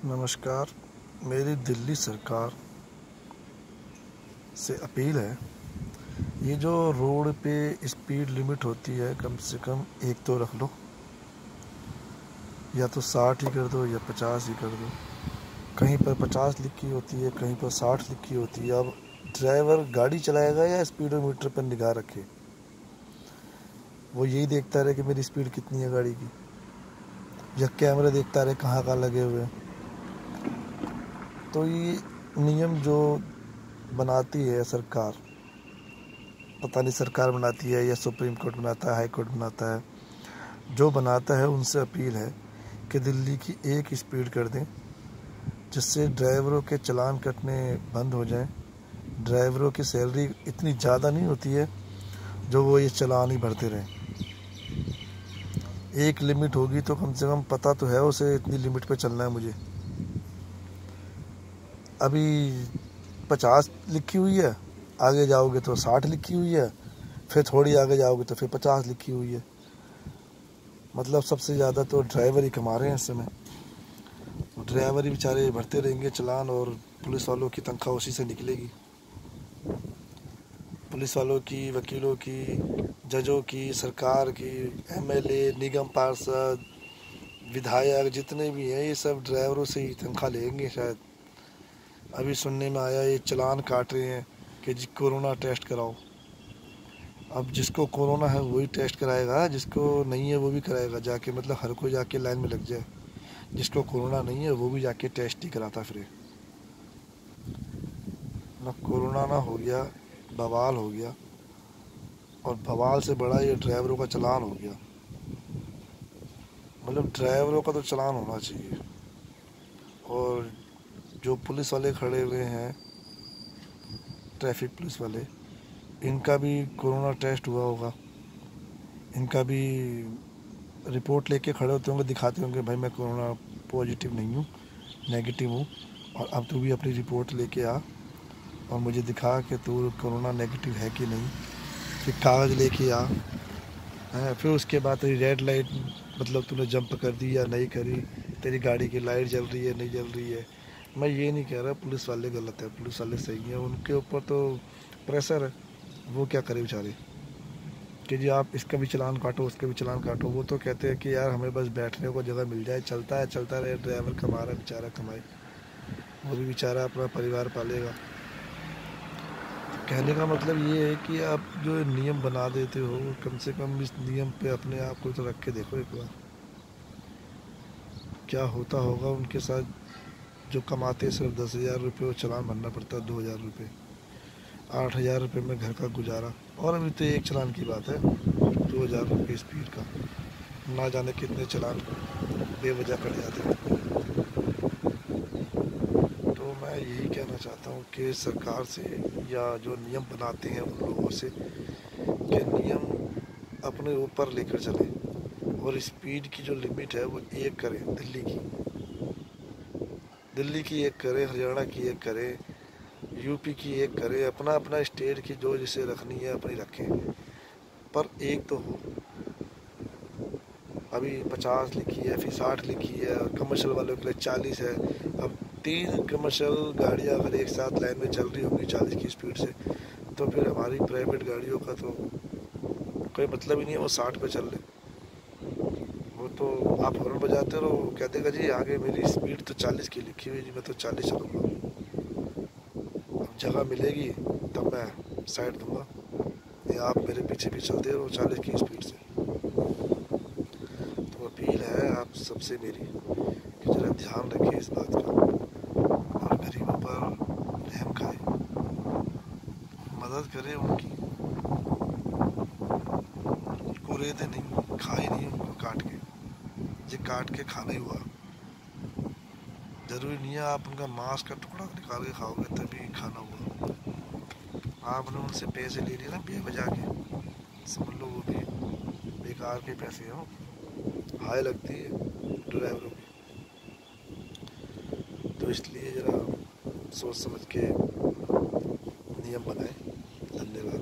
नमस्कार। मेरी दिल्ली सरकार से अपील है, ये जो रोड पे स्पीड लिमिट होती है कम से कम एक तो रख लो, या तो 60 ही कर दो या 50 ही कर दो। कहीं पर 50 लिखी होती है, कहीं पर 60 लिखी होती है। अब ड्राइवर गाड़ी चलाएगा या स्पीडोमीटर पर निगाह रखे, वो यही देखता रहे कि मेरी स्पीड कितनी है गाड़ी की, या कैमरे देखता रहे कहाँ कहाँ लगे हुए हैं। तो ये नियम जो बनाती है सरकार, पता नहीं सरकार बनाती है या सुप्रीम कोर्ट बनाता है, हाई कोर्ट बनाता है, जो बनाता है उनसे अपील है कि दिल्ली की एक स्पीड कर दें, जिससे ड्राइवरों के चालान कटने बंद हो जाएं। ड्राइवरों की सैलरी इतनी ज़्यादा नहीं होती है जो वो ये चालान ही भरते रहें। एक लिमिट होगी तो कम से कम पता तो है उसे इतनी लिमिट पे चलना है मुझे। अभी 50 लिखी हुई है, आगे जाओगे तो 60 लिखी हुई है, फिर थोड़ी आगे जाओगे तो फिर 50 लिखी हुई है। मतलब सबसे ज़्यादा तो ड्राइवर ही कमा रहे हैं इस समय। ड्राइवर ही बेचारे भरते रहेंगे चालान, और पुलिस वालों की तनख्वाह उसी से निकलेगी। पुलिस वालों की, वकीलों की, जजों की, सरकार की, एमएलए, निगम पार्षद, विधायक जितने भी हैं, ये सब ड्राइवरों से ही तनख्वाह लेंगे शायद। अभी सुनने में आया ये चालान काट रहे हैं कि जी कोरोना टेस्ट कराओ। अब जिसको कोरोना है वही टेस्ट कराएगा, जिसको नहीं है वो भी कराएगा जाके। मतलब हर कोई जाके लाइन में लग जाए, जिसको कोरोना नहीं है वो भी जाके टेस्ट ही कराता फिरे। ना कोरोना ना हो गया, बवाल हो गया, और बवाल से बड़ा ये ड्राइवरों का चालान हो गया। मतलब ड्राइवरों का तो चालान होना चाहिए। और जो पुलिस वाले खड़े हुए हैं, ट्रैफिक पुलिस वाले, इनका भी कोरोना टेस्ट हुआ होगा। इनका भी रिपोर्ट लेके खड़े होते होंगे, दिखाते होंगे भाई मैं कोरोना पॉजिटिव नहीं हूँ, नेगेटिव हूँ, और अब तू भी अपनी रिपोर्ट लेके आ और मुझे दिखा कि तू कोरोना नेगेटिव है कि नहीं। फिर कागज़ लेके आ है, फिर उसके बाद तेरी रेड लाइट, मतलब तूने जंप कर दी या नहीं करी, तेरी गाड़ी की लाइट जल रही है नहीं जल रही है। मैं ये नहीं कह रहा पुलिस वाले गलत है, पुलिस वाले सही हैं, उनके ऊपर तो प्रेशर है, वो क्या करे बेचारे कि जी आप इसका भी चालान काटो, उसका भी चालान काटो। वो तो कहते हैं कि यार हमें बस बैठने को जगह मिल जाए, चलता है चलता रहे, ड्राइवर कमा रहा है बेचारा, कमाए, वो भी बेचारा अपना परिवार पालेगा। कहने का मतलब ये है कि आप जो नियम बना देते हो, कम से कम इस नियम पे अपने आप को तो रख के देखो एक बार, क्या होता होगा उनके साथ जो कमाते सिर्फ 10,000 रुपये, वो चालान भरना पड़ता है 2,000 रुपये, 8,000 रुपये में घर का गुजारा। और अभी तो एक चालान की बात है, 2,000 रुपये स्पीड का, ना जाने कितने चालान बेवजह कट जाते हैं। तो मैं यही कहना चाहता हूँ कि सरकार से, या जो नियम बनाते हैं उन लोगों से, कि नियम अपने ऊपर लेकर चलें, और स्पीड की जो लिमिट है वो एक करें। दिल्ली की एक करें, हरियाणा की एक करें, यूपी की एक करें, अपना अपना स्टेट की जो जिसे रखनी है अपनी रखें, पर एक तो हो। अभी 50 लिखी है, फिर 60 लिखी है, और कमर्शियल वालों के लिए 40 है। अब 3 कमर्शियल गाड़ियाँ अगर एक साथ लाइन में चल रही होंगी 40 की स्पीड से, तो फिर हमारी प्राइवेट गाड़ियों का तो कोई मतलब ही नहीं है, वो 60 पे चल रहे। वो तो आप हॉर्न बजाते रहो, कह देगा जी आगे मेरी स्पीड तो 40 की लिखी हुई, जी मैं तो 40 चलूँगा। अब जगह मिलेगी तब मैं साइड दूंगा, या आप मेरे पीछे भी चलते रहो 40 की स्पीड से। तो अपील है आप सबसे मेरी कि ज़रा ध्यान रखिए इस बात का, और गरीबों पर रहम खाए, मदद करें उनकी। कुरेदे नहीं, खाए नहीं उनको काट के, ये काट के खाना ही हुआ। ज़रूरी नहीं है आप उनका मांस का टुकड़ा निकाल के खाओगे तभी खाना हुआ। आपने उनसे पैसे ले लिए ना बेवजह के, समझ लो वो भी बेकार के पैसे हो, हाय लगती है ड्राइवरों की। तो इसलिए ज़रा सोच समझ के नियम बनाएं। धन्यवाद।